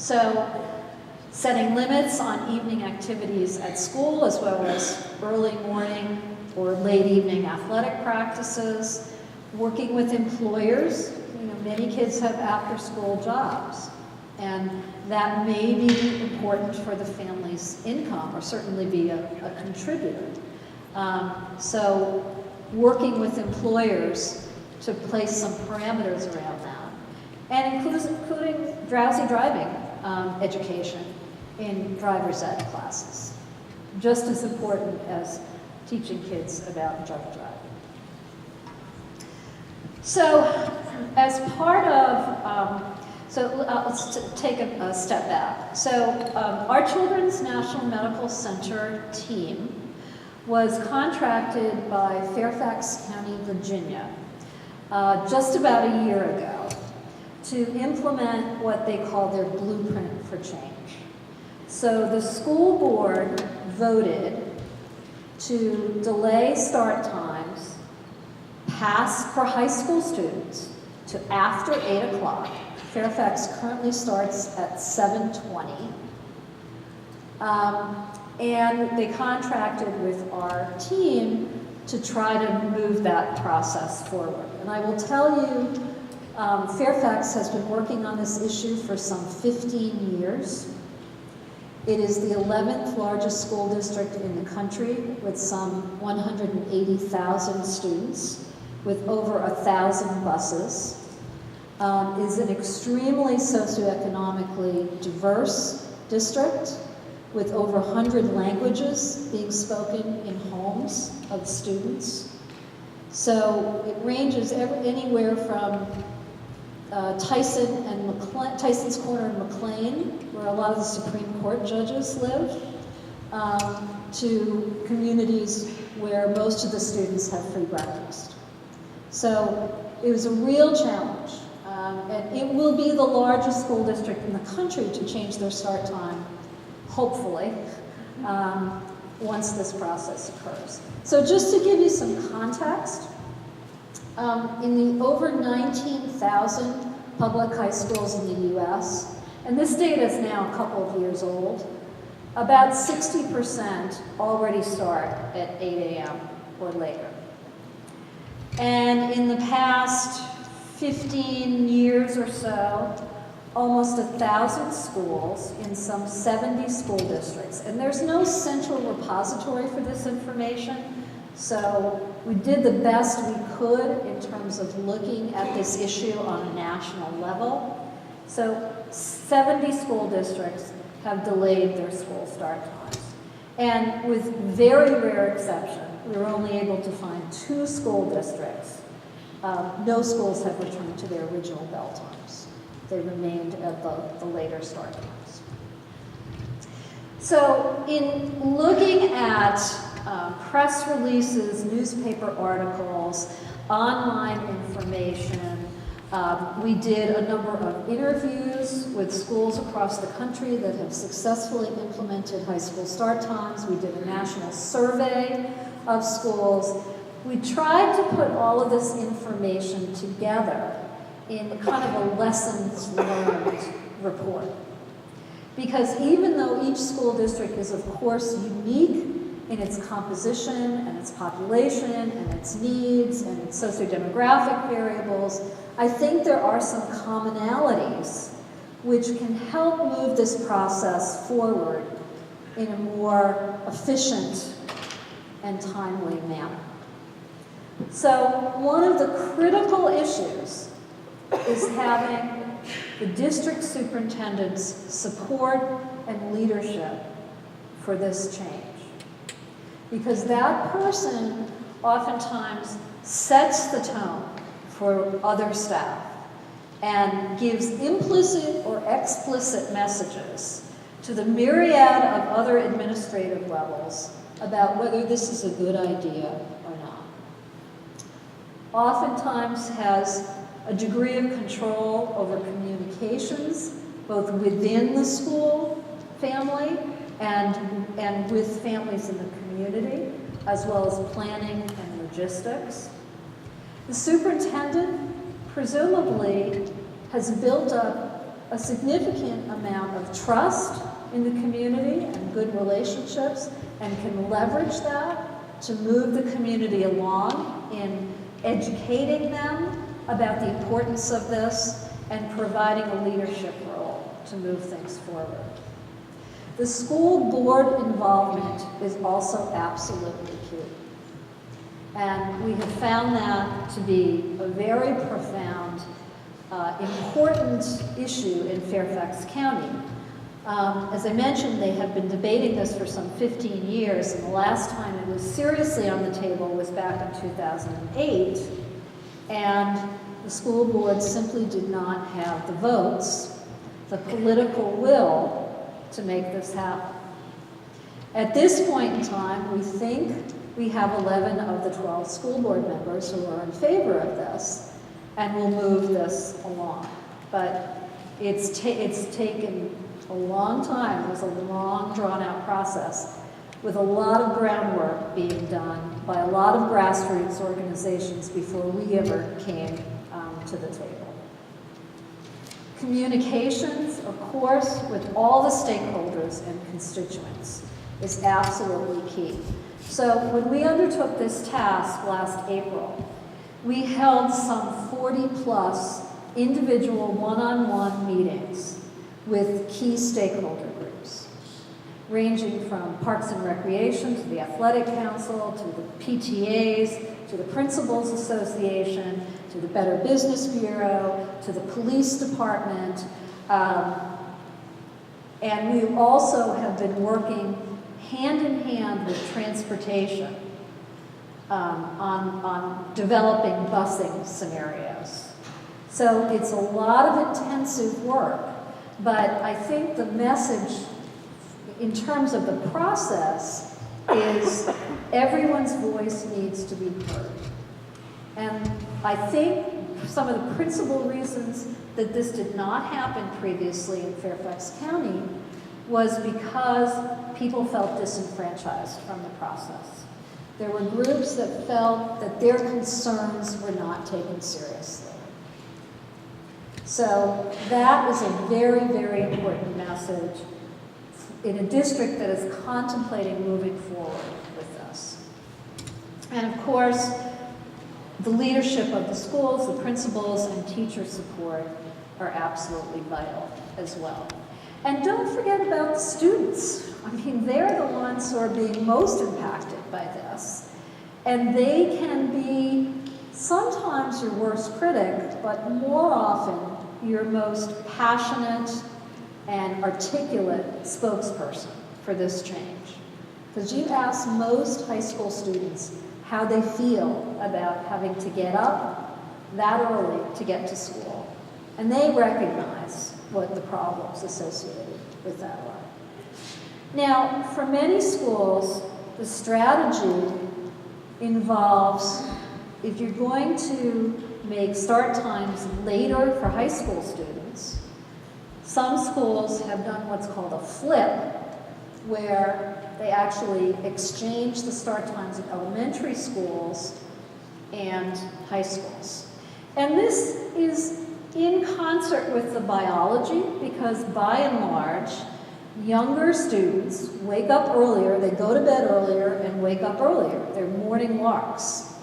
So, setting limits on evening activities at school, as well as early morning or late evening athletic practices, working with employers. Many kids have after-school jobs, and that may be important for the family's income, or certainly be a contributor. So working with employers to place some parameters around that, and including drowsy driving education in driver's ed classes, just as important as teaching kids about drunk driving. So as part of, let's take a step back. So our Children's National Medical Center team was contracted by Fairfax County, Virginia, just about a year ago to implement what they call their blueprint for change. So the school board voted to delay start times for high school students to after 8 o'clock. Fairfax currently starts at 7:20. And they contracted with our team to try to move that process forward. And I will tell you, Fairfax has been working on this issue for some 15 years. It is the 11th largest school district in the country, with some 180,000 students, with over 1,000 buses. Is an extremely socioeconomically diverse district, with over 100 languages being spoken in homes of students. So it ranges anywhere from Tyson's Corner in McLean, where a lot of the Supreme Court judges live, to communities where most of the students have free breakfast. So it was a real challenge, and it will be the largest school district in the country to change their start time, hopefully, once this process occurs. So just to give you some context, in the over 19,000 public high schools in the US, and this data is now a couple of years old, about 60% already start at 8 a.m. or later. And in the past 15 years or so, almost 1,000 schools in some 70 school districts. And there's no central repository for this information, so we did the best we could in terms of looking at this issue on a national level. So 70 school districts have delayed their school start times. And with very rare exception, we were only able to find 2 school districts. No schools have returned to their original bell times. They remained at the later start times. So in looking at press releases, newspaper articles, online information, we did a number of interviews with schools across the country that have successfully implemented high school start times. We did a national survey of schools. We tried to put all of this information together in kind of a lessons learned report. Because even though each school district is, of course, unique in its composition and its population and its needs and its sociodemographic variables, I think there are some commonalities which can help move this process forward in a more efficient and timely manner. So one of the critical issues is having the district superintendent's support and leadership for this change. Because that person oftentimes sets the tone for other staff and gives implicit or explicit messages to the myriad of other administrative levels about whether this is a good idea or not. Oftentimes has a degree of control over communications, both within the school family and with families in the community, as well as planning and logistics. The superintendent presumably has built up a significant amount of trust in the community and good relationships, and can leverage that to move the community along in educating them about the importance of this and providing a leadership role to move things forward. The school board involvement is also absolutely key. And we have found that to be a very profound, important issue in Fairfax County. As I mentioned, they have been debating this for some 15 years, and the last time it was seriously on the table was back in 2008, and the school board simply did not have the votes, the political will to make this happen. At this point in time, we think we have 11 of the 12 school board members who are in favor of this, and will move this along. But it's taken a long time. It was a long, drawn-out process with a lot of groundwork being done by a lot of grassroots organizations before we ever came to the table. Communications, of course, with all the stakeholders and constituents is absolutely key. So when we undertook this task last April, we held some 40+ individual one-on-one meetings with key stakeholder groups, ranging from Parks and Recreation to the Athletic Council, to the PTAs, to the Principals Association, to the Better Business Bureau, to the Police Department. And we also have been working hand in hand with transportation on developing busing scenarios. So it's a lot of intensive work, but I think the message in terms of the process is everyone's voice needs to be heard. And I think some of the principal reasons that this did not happen previously in Fairfax County was because people felt disenfranchised from the process. There were groups that felt that their concerns were not taken seriously. So that is a very, very important message in a district that is contemplating moving forward with this. And of course, the leadership of the schools, the principals, and teacher support are absolutely vital as well. And don't forget about the students. I mean, they're the ones who are being most impacted by this. And they can be sometimes your worst critic, but more often your most passionate and articulate spokesperson for this change. Because you ask most high school students how they feel about having to get up that early to get to school. And they recognize what the problems associated with that are. Now, for many schools, the strategy involves, if you're going to make start times later for high school students, some schools have done what's called a flip, where they actually exchange the start times of elementary schools and high schools. And this is in concert with the biology, because by and large, younger students wake up earlier, they go to bed earlier and wake up earlier. They're morning larks.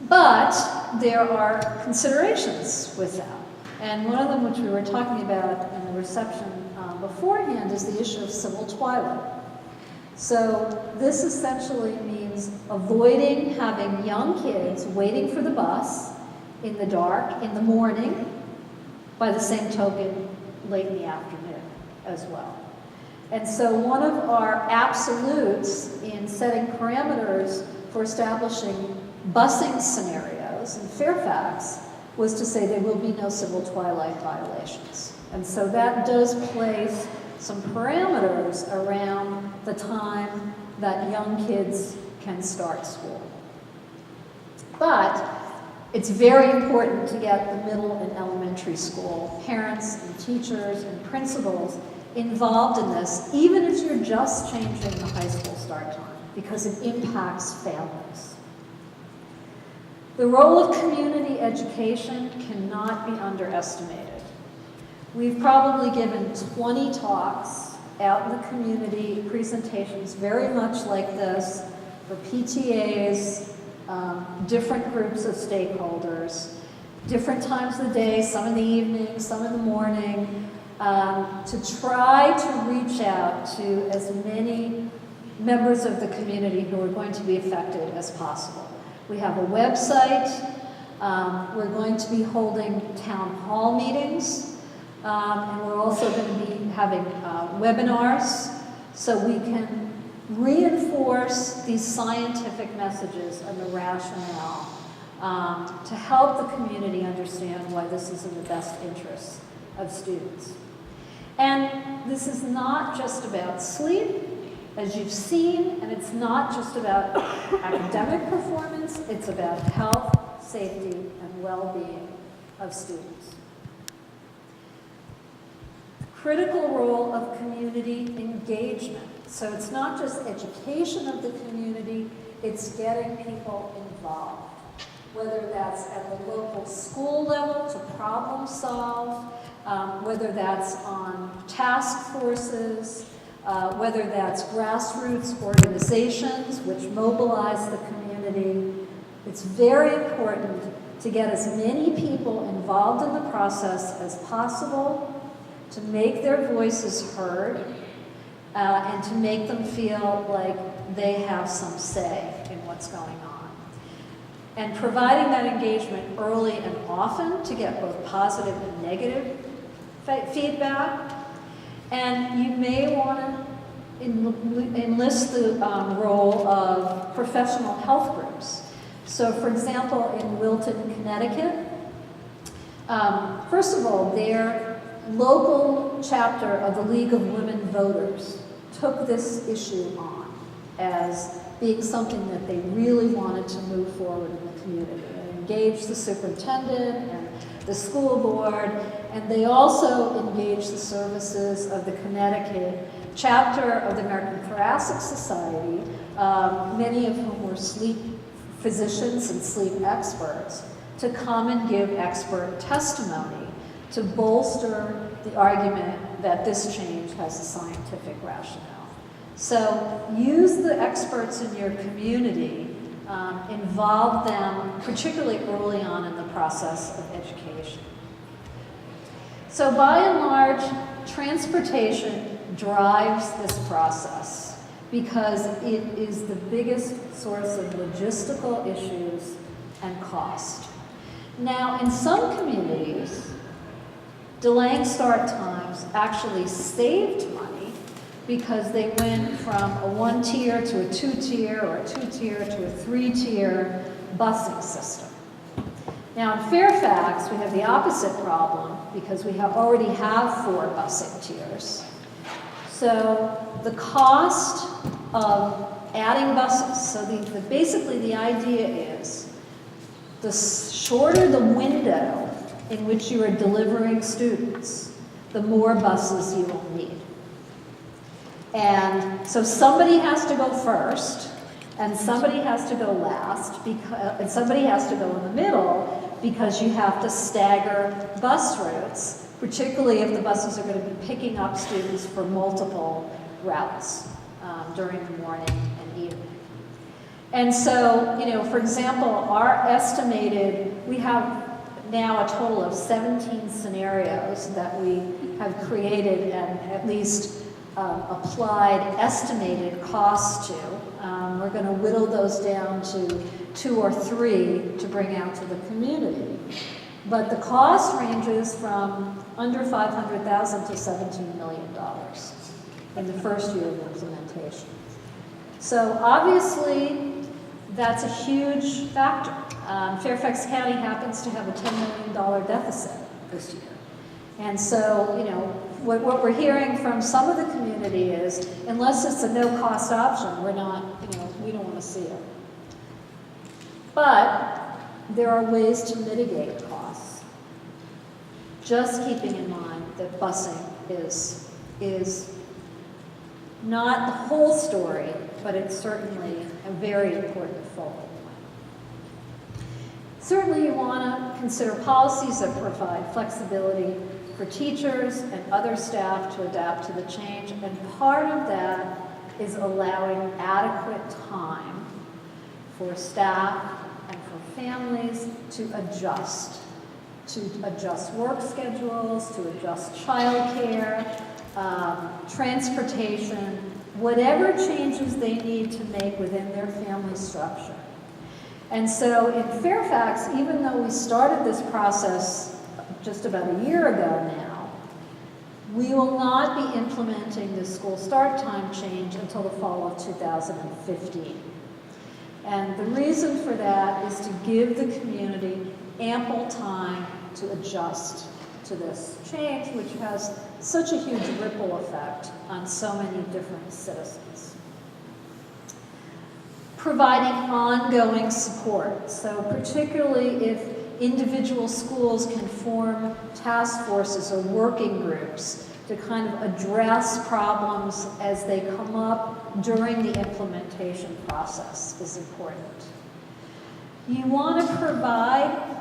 But there are considerations with that. And one of them, which we were talking about in the reception beforehand, is the issue of civil twilight. So this essentially means avoiding having young kids waiting for the bus in the dark, in the morning, by the same token, late in the afternoon as well. And so one of our absolutes in setting parameters for establishing busing scenarios in Fairfax was to say there will be no civil twilight violations. And so that does place some parameters around the time that young kids can start school. But it's very important to get the middle and elementary school parents and teachers and principals involved in this, even if you're just changing the high school start time, because it impacts families. The role of community education cannot be underestimated. We've probably given 20 talks out in the community, presentations very much like this for PTAs, different groups of stakeholders, different times of the day, some in the evening, some in the morning, to try to reach out to as many members of the community who are going to be affected as possible. We have a website. We're going to be holding town hall meetings, and we're also going to be having webinars so we can reinforce these scientific messages and the rationale to help the community understand why this is in the best interest of students. And this is not just about sleep, as you've seen, and it's not just about academic performance, it's about health, safety, and well-being of students. Critical role of community engagement. So it's not just education of the community, it's getting people involved. Whether that's at the local school level to problem solve, whether that's on task forces, whether that's grassroots organizations which mobilize the community. It's very important to get as many people involved in the process as possible, to make their voices heard, and to make them feel like they have some say in what's going on. And providing that engagement early and often to get both positive and negative feedback. And you may want to enlist the role of professional health groups. So for example, in Wilton, Connecticut, first of all, their local chapter of the League of Women Voters took this issue on as being something that they really wanted to move forward in the community. They engaged the superintendent and the school board, and they also engaged the services of the Connecticut chapter of the American Thoracic Society, many of whom were sleep physicians and sleep experts, to come and give expert testimony to bolster the argument that this change has a scientific rationale. So use the experts in your community, involve them particularly early on in the process of education. So by and large, transportation drives this process because it is the biggest source of logistical issues and cost. Now, in some communities, delaying start times actually saved money because they went from a 1-tier to a 2-tier or a 2-tier to a 3-tier busing system. Now in Fairfax, we have the opposite problem because we already have 4 busing tiers. So the cost of adding buses, so basically the idea is the shorter the window in which you are delivering students, the more buses you will need. And so somebody has to go first, and somebody has to go last, and somebody has to go in the middle because you have to stagger bus routes, particularly if the buses are going to be picking up students for multiple routes during the morning and evening. And so, for example, we have now a total of 17 scenarios that we have created and at least applied estimated costs to. We're going to whittle those down to 2 or 3 to bring out to the community. But the cost ranges from under $500,000 to $17 million in the first year of implementation. So obviously, that's a huge factor. Fairfax County happens to have a $10 million deficit this year. And so, what we're hearing from some of the community is, unless it's a no-cost option, we don't want to see it. But there are ways to mitigate costs. Just keeping in mind that busing is not the whole story, but it's certainly a very important focal point. Certainly you want to consider policies that provide flexibility for teachers and other staff to adapt to the change, and part of that is allowing adequate time for staff and for families to adjust work schedules, to adjust childcare, transportation, whatever changes they need to make within their family structure. And so in Fairfax, even though we started this process just about a year ago now, we will not be implementing the school start time change until the fall of 2015. And the reason for that is to give the community ample time to adjust to this change, which has such a huge ripple effect on so many different citizens. Providing ongoing support. So particularly if individual schools can form task forces or working groups to kind of address problems as they come up during the implementation process is important. You want to provide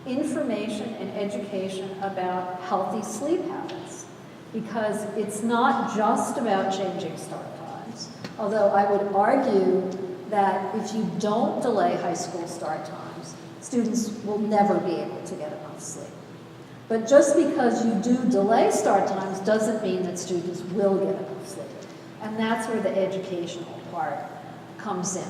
information and education about healthy sleep habits, because it's not just about changing start times, although I would argue that if you don't delay high school start times, students will never be able to get enough sleep. But just because you do delay start times doesn't mean that students will get enough sleep. And that's where the educational part comes in.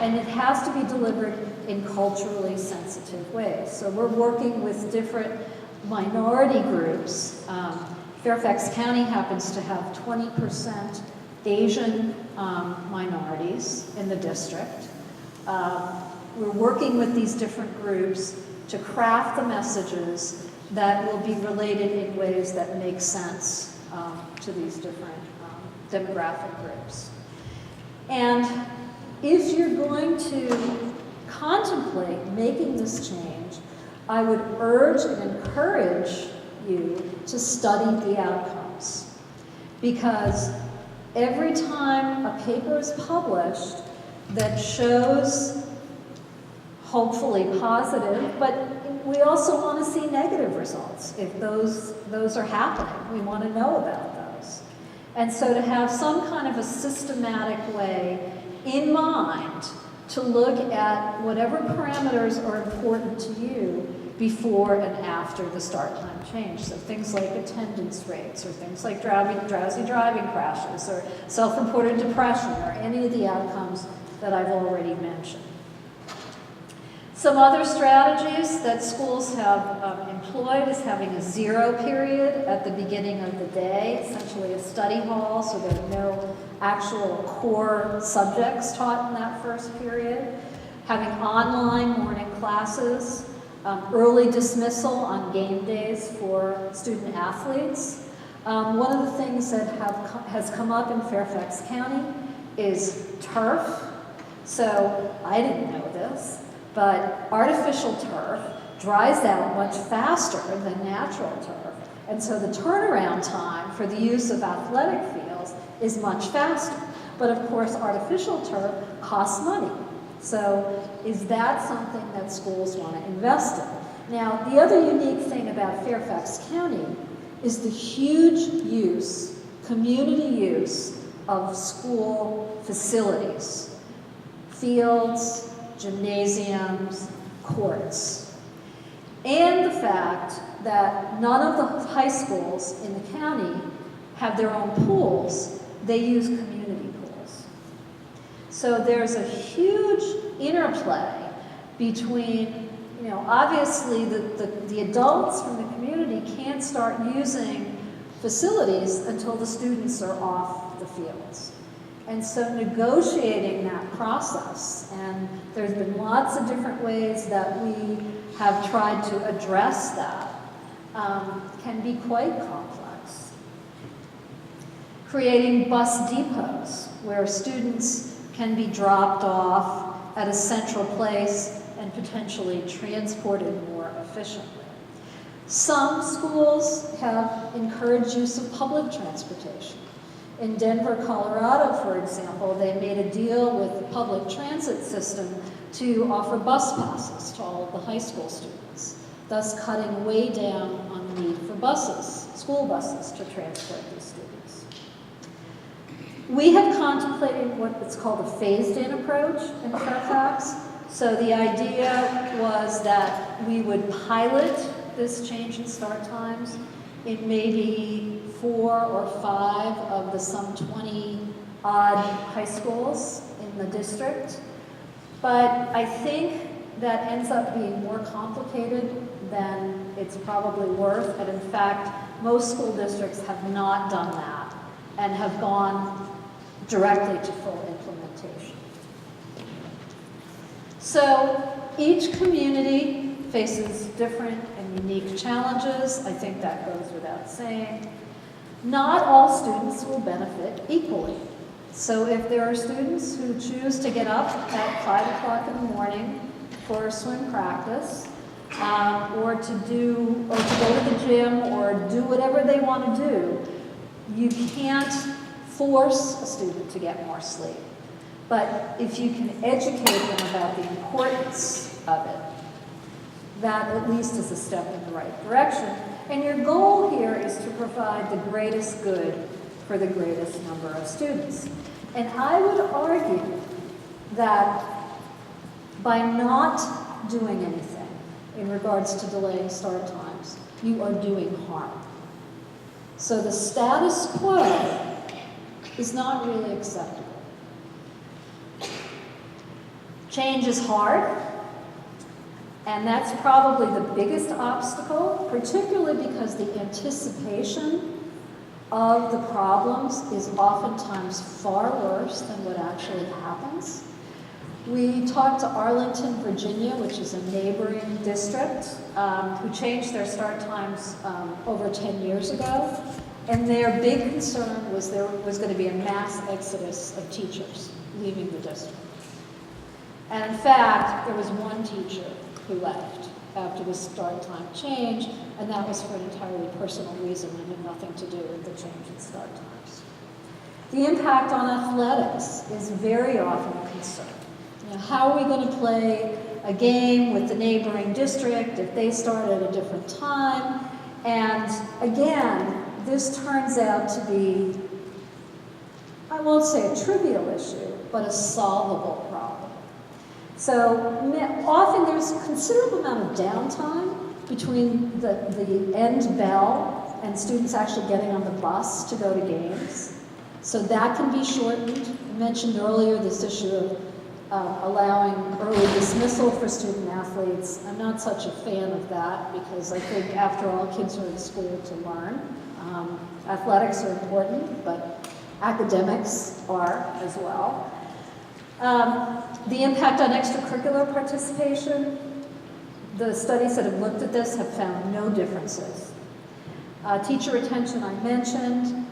And it has to be delivered in culturally sensitive ways. So we're working with different minority groups. Fairfax County happens to have 20% Asian minorities in the district. We're working with these different groups to craft the messages that will be related in ways that make sense to these different demographic groups. And if you're going to contemplate making this change, I would urge and encourage you to study the outcomes. Because every time a paper is published that shows hopefully positive, but we also want to see negative results. If those are happening, we want to know about those. And so to have some kind of a systematic way in mind to look at whatever parameters are important to you before and after the start time change. So things like attendance rates, or things like drowsy driving crashes, or self-reported depression, or any of the outcomes that I've already mentioned. Some other strategies that schools have employed is having a zero period at the beginning of the day, essentially a study hall, so there are no actual core subjects taught in that first period. Having online morning classes, early dismissal on game days for student athletes. One of the things that has come up in Fairfax County is turf. So I didn't know this, but artificial turf dries out much faster than natural turf. And so the turnaround time for the use of athletic fields is much faster. But of course, artificial turf costs money. So is that something that schools want to invest in? Now, the other unique thing about Fairfax County is the huge use, community use, of school facilities, fields, gymnasiums, courts, and the fact that none of the high schools in the county have their own pools. They use community pools. So there's a huge interplay between, obviously the adults from the community can't start using facilities until the students are off the fields. And so negotiating that process, and there's been lots of different ways that we have tried to address that, can be quite complex. Creating bus depots where students can be dropped off at a central place and potentially transported more efficiently. Some schools have encouraged use of public transportation. In Denver, Colorado, for example, they made a deal with the public transit system to offer bus passes to all of the high school students, thus cutting way down on the need for buses, school buses, to transport these students. We have contemplated what's called a phased-in approach in Fairfax. So the idea was that we would pilot this change in start times in maybe 4 or 5 of the some 20-odd high schools in the district. But I think that ends up being more complicated than it's probably worth. And in fact, most school districts have not done that and have gone directly to full implementation. So each community faces different and unique challenges. I think that goes without saying. Not all students will benefit equally. So if there are students who choose to get up at 5 o'clock in the morning for a swim practice, or to go to the gym, or do whatever they want to do, you can't force a student to get more sleep. But if you can educate them about the importance of it, that at least is a step in the right direction. And your goal here is to provide the greatest good for the greatest number of students. And I would argue that by not doing anything in regards to delaying start times, you are doing harm. So the status quo is not really acceptable. Change is hard, and that's probably the biggest obstacle, particularly because the anticipation of the problems is oftentimes far worse than what actually happens. We talked to Arlington, Virginia, which is a neighboring district, who changed their start times over 10 years ago, and their big concern was there was going to be a mass exodus of teachers leaving the district. And in fact, there was one teacher who left after the start time change, and that was for an entirely personal reason and had nothing to do with the change in start times. The impact on athletics is very often a concern. You know, how are we going to play a game with the neighboring district if they start at a different time? And again, this turns out to be, I won't say a trivial issue, but a solvable problem. So often there's a considerable amount of downtime between the end bell and students actually getting on the bus to go to games. So that can be shortened. I mentioned earlier this issue of allowing early dismissal for student athletes. I'm not such a fan of that because I think after all, kids are in school to learn. Athletics are important, but academics are as well. The impact on extracurricular participation, the studies that have looked at this have found no differences. Teacher retention I mentioned.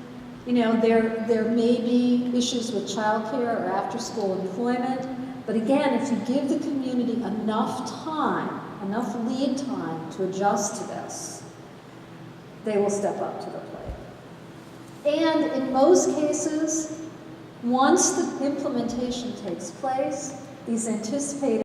You know, there may be issues with childcare or after-school employment, but again, if you give the community enough time, enough lead time to adjust to this, they will step up to the plate. And in most cases, once the implementation takes place, these anticipated